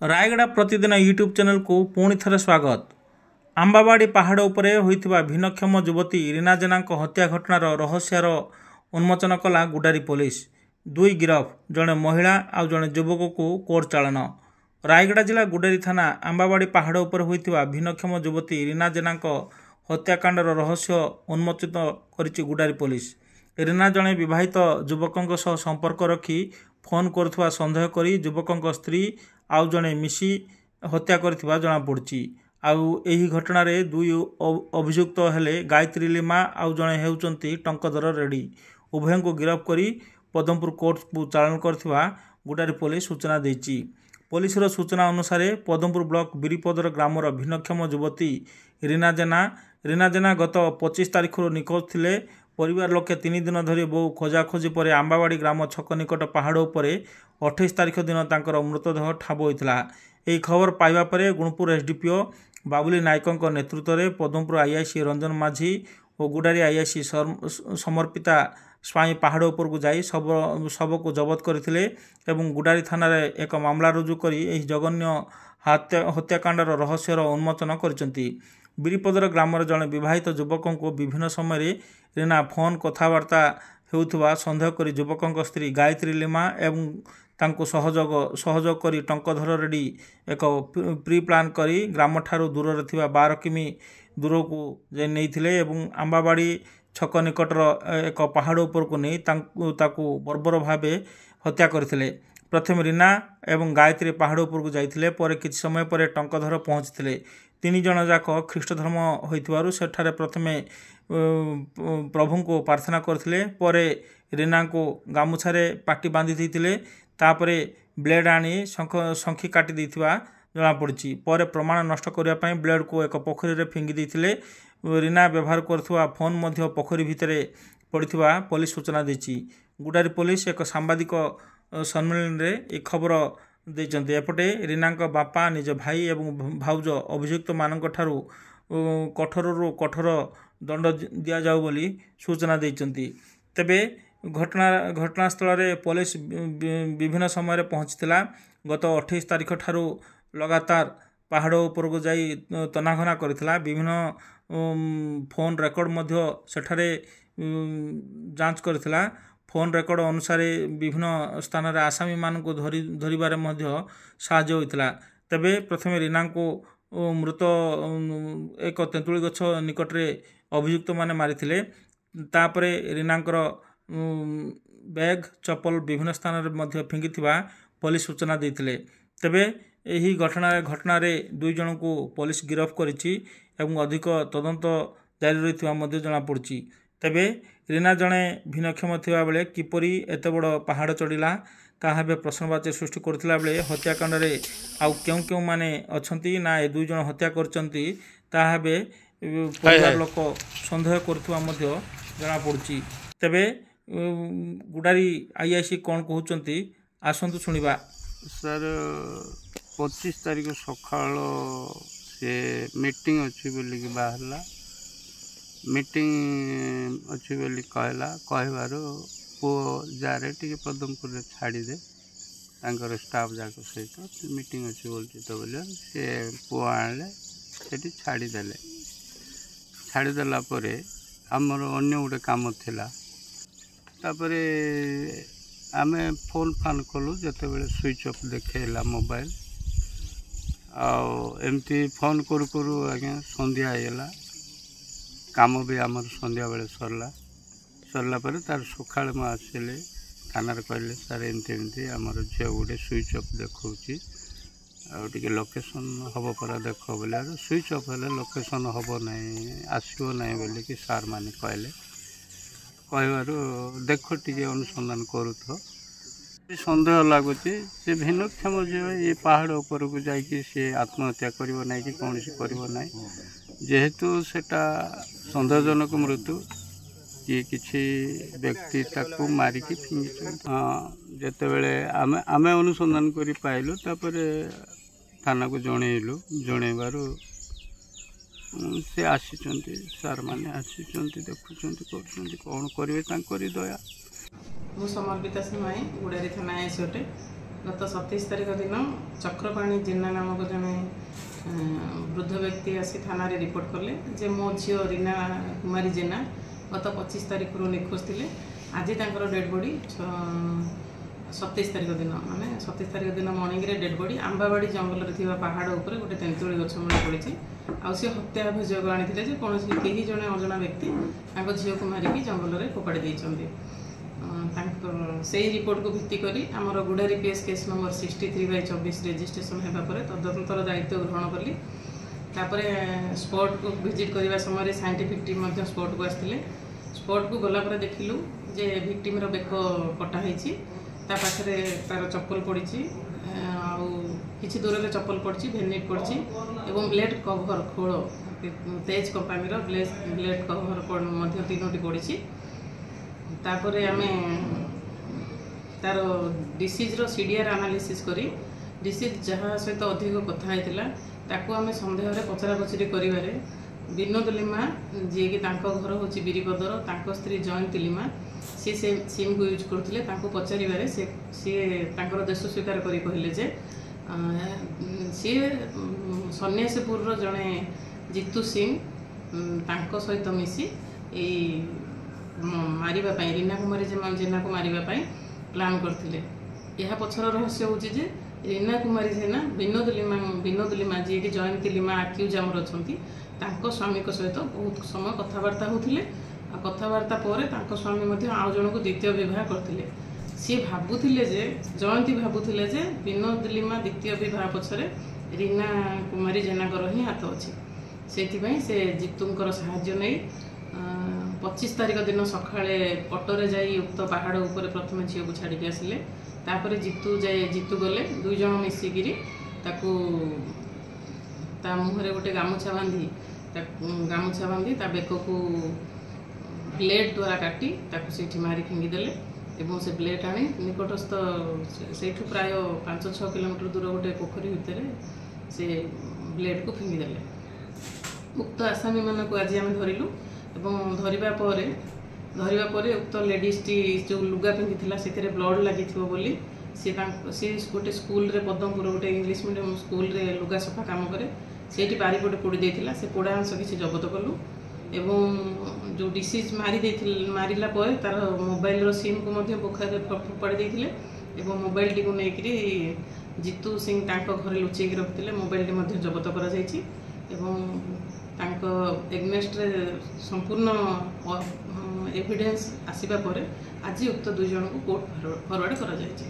रायगड़ा प्रतिदिन YouTube channel को पुणी थे स्वागत। आंबाबाड़ी पहाड़ उपरे होइथिबा भिन्नक्षम युवती रीना जेना हत्या घटनार रहस्यर उन्मोचन कला गुडारी पुलिस। दुई गिरफ, जड़े महिला आउ जड़े युवक को कोर्ट चालान। रायगड़ा जिला गुडारी थाना आंबाबाड़ी पहाड़ उपरे होइथिबा भिन्नक्षम युवती रीना जेना हत्याकांडर रहस्य उन्मोचित करिछि गुडारी पुलिस। रीना जड़े विवाहित युवकों सह संपर्क रखी फोन करुवा सन्देह करी युवकों स्त्री आउ जड़े मिसी हत्या करथिबा जଣା पड़ुछि। आउ एही घटना रे दुई अभियुक्त हेले गायत्री लिमा आउ जड़े हेउचंती टंकधर रेड्डी। उभय को गिरफ्त करी पदमपुर कोर्ट को चालान करथिबा गुडारी पुलिस सूचना देछि। पुलिसर सूचना अनुसार पदमपुर ब्लॉक बिरीपदर ग्रामर भिन्नक्षम युवती रीना जेना गत 25 तारिख निखोज थिले। परिवार लोके 3 दिन धरी बहु खोजाखोजी पर आंबाबाड़ी ग्राम छक निकट पहाड़ उपरे 28 तारिख दिन तांकर मृतदेह ठाब होइतिला। एही खबर पाइबा परे गुणपुर एसडीपीओ बाबुली नायकों नेतृत्व में पदमपुर आईआईसी रंजन माझी और गुडारी आईआईसी समर्पिता स्वाई पहाड़ उपर को जाई शव को जबत करथिले एवं गुडारी थाना रे एक मामला रुजु करी एही जघन्य हत्याकांडर रहस्यर उन्मोचन करिसंती। बिरीपदर ग्रामर जड़े विवाहित युवकों को विभिन्न समय रीना फोन कथबार्ता हेउथुबा सन्देह करी युवकों स्त्री गायत्री लिमा एवं तांको सहयोग करी टंकधर रेड्डी एक प्री प्लान करी ग्राम ठारू दूर रे थिबा 12 किमी दूर को जे नैथिले एवं आंबाबाड़ी छक निकटर एक पहाड़ उपर को नहीं ताकू बर्बर भावे हत्या करथिले। प्रथम रीना एवं गायत्री पहाड़ उपर को जाइथिले, पर किछि समय पर टंकधर पहुँचथिले। 3 जण जाक ख्रीष्ट धर्म होइथिबारु सेठारे प्रथमे प्रभु को प्रार्थना करथिले, परे रीना को गामुछारे पाटी बांधी देइथिले, तापरे ब्लेड आनी शंखी काटी देइथिबा जଣା पड़िछि। पर प्रमाण नष्ट करिया पई ब्लेड को एक पोखरी रे फिंगी देइथिले। रीना व्यवहार करथुवा फोन मध्य पोखरी भितरे पड़िथिबा पुलिस सूचना देछि। गुडारी पुलिस एक सांबादिक सम्मेलन रे एक खबर देइचंते। एपटे रीना बापा निज भाई एवं भाउज अभियुक्त मानक ठारू कठोर दंड दिया जाऊ बोली सूचना देइचंती। तेबे घटनास्थल रे पुलिस विभिन्न समय पहुंचथिला। गत 28 तारिख ठारू लगातार पहाड़ उपर को जाई तनाघना करथिला। विभिन्न फोन रेकर्ड मध्य सेठारे जांच करथिला। फोन रेकर्ड अनुसार विभिन्न स्थान रे आसामी मान को धरिबारे मध्य साहाय्य होइतिला। तेबे प्रथमे रीना को मृत एक तेंतुली गछ निकट रे अभियुक्त माने मारिथिले। तापरे रीनांकर बैग चप्पल विभिन्न स्थान रे मध्य फिंगिथिबा पुलिस सूचना देइथिले। तेबे एही घटना रे 2 जण को पुलिस गिरफ्त करिछि एवं अधिक तदंत जारी रहिथिबा मध्य जଣା पड़छि। तेबे रीना जणे भिन्नक्षम थिबा बेले किपरि एते बड़ पहाड़ चढ़िला ताहा बे प्रश्नवाची सृष्टि करथिला बेले हत्याकांड रे आउ केउ माने अछंती ना ए 2 जण हत्या करचंती ताहा बे परिवार लोक संदेह करथुवा मध्य जଣା पड़छि। तेबे गुडारी आईआईसी कोन कहउचंती आसंतु सुनिबा। सर 25 तारिख सकाळ से मीटिंग अच्छी बोली कि बाहरला मीटिंग अच्छी बोली कहबार पु जारे टी पदमपुर छाड़ी दे तांकर स्टाफ जाक सहित मीटिंग अच्छी बोलती तो बोले सी पु आने से छाड़देला आमर अन्य गोटे कम थिला। तापरे आमे फोन फान कलु जिते बड़े स्विच ऑफ देखेला मोबाइल आमती फोन करू करू आज्ञा संध्या आईगला। काम भी आमर संध्या बेले सरला पर तार सकाल मु आसिले थाना कहले सर एमती आमर झील गोटे स्विच ऑफ देखा आगे लोकेशन हम परा देख बोले स्विच ऑफ है लोकेशन हम ना आसो ना बोल कि सार मैंने कहले कहबार देख टे अनुसंधान करूथ सन्देह लगुच से भिन्नक्षम जो ये पहाड़ उपर को जाकि सी आत्महत्या करिवो ना कि कौन करिवो ना जेहेतु सेटा सन्देहजनक मृत्यु कि किसी व्यक्ति ताकू मारिकी फिंगी। हाँ जिते बड़े आमे अनुसंधान करी पाइलु तापर थाना को जनइलु जनइबार से आसी सार मैंने आसी देखुं कौन करेंगे दया। मु समर्पिता सिंह गुडारी थाना आईसोटे गत 27 तारिख दिन चक्रपाणी जेना नामक जने वृद्ध व्यक्ति आसी थाना रे रिपोर्ट कले जे मो झील रीना कुमारी जेना गत 25 तारिख निखोज थे। आज डेड बॉडी 27 तारिख दिन माने 27 तारिख दिन मॉर्निंग रे डेड बॉडी आंबाबाड़ी जंगल रे थिबा पहाड़ ऊपर गोटे तेंतुली गछ मूल पड़ी आ हत्या अभियोग आनी कौन कहीं जड़े अजना व्यक्ति झील को मारिकी जंगल में फोपाड़ी देते। से रिपोर्ट को भित्ति करी आमर गुड़ारी पीएस केस नंबर 63/24 रेजिस्ट्रेशन होगापर तदंतर दायित्व ग्रहण कली। स्पॉट को विजिट करने समय साइंटिफिक टीम स्पॉट को आसते। स्पॉट को गलापर देखिलु जे विक्टिम बेक कटाई पाखे तार चप्पल पड़ी कि दूर में चप्पल पड़ी भेनिट पड़ी और ब्लेड कभर खोल तेज कंपानी ब्लेड कभर 3टी पड़ी। तापर आम तार डिसीज सीडीआर एनालिसिस करी डिसीज जहाँ सहित अधिक कथा ताकू आम सन्देह पचरा पचरी कर विनोद लिमा जी कि घर हूँ बिरिपदर स्त्री जयंती लिमा सी सिम को यूज करते पचारे सी देश स्वीकार कर कहले जे सी सन्यासीपुर जड़े जीतू सिंह सहित मिसी मारिबा रीना कुमारी जेना को मारिबा प्लान करथिले। यह पछर रहस्य होची जे रीना कुमारी जेना विनोद लिमा जी कि जयंती लिमा आक्यूज आमर अछंती तांको स्वामी को सहित बहुत समय कथबार्ता होथिले। कथबार्ता पर तांको स्वामी मध्य आउ जन को द्वितीय विवाह करथिले। सी भाबुथिले जे जयंती भाबुथिले जे विनोद लिमा द्वितीय विवाह पछरे रीना कुमारी जेना कर ही हाथ अछि। सेथिपई से जीतुंकर सहाय्य नै 25 तारिख दिन सकाळे ऑटोरे जाई उक्त पहाड़ ऊपर प्रथम झील को छाड़ी आसिले। तापर जीतू गले दुई जन मिसिकी ता मुहरे गोटे गामुछा बांधी ता बेक को ब्लेड द्वारा काटी से मारी फिंगिदेले और से ब्लेड आनी निकटस्थ से प्राय 5-6 किलोमीटर दूर गोटे पोखरी भितर से ब्लेड को फिंगिदेले। उक्त आसामी मान को आज आम धरिलु एवं धरिबा परे उक्त लेडीजटी जो लुगा पिंधि से ब्लड लगी बोली सी गोटे स्कूल रे पद्मपुर गोटे इंग्लिश मीडियम स्कूल रे लुगा सफा काम करे से बारिपटे पोड़ी देथिला। से पोड़ा अंश किसी जबत कलु एवं जो डिसीज मारिला तार मोबाइल सिम को पोखर फोपाड़ी देथिले एवं मोबाइल टी को लेकर जीतू सिंह घर लुचेक रखते मोबाइल टी जबत करा जायछि एवं एग्नेस्ट संपूर्ण एविडेंस आसिबा परे आज उक्त दुई जन को कोर्ट फरवर्ड करा जायछि।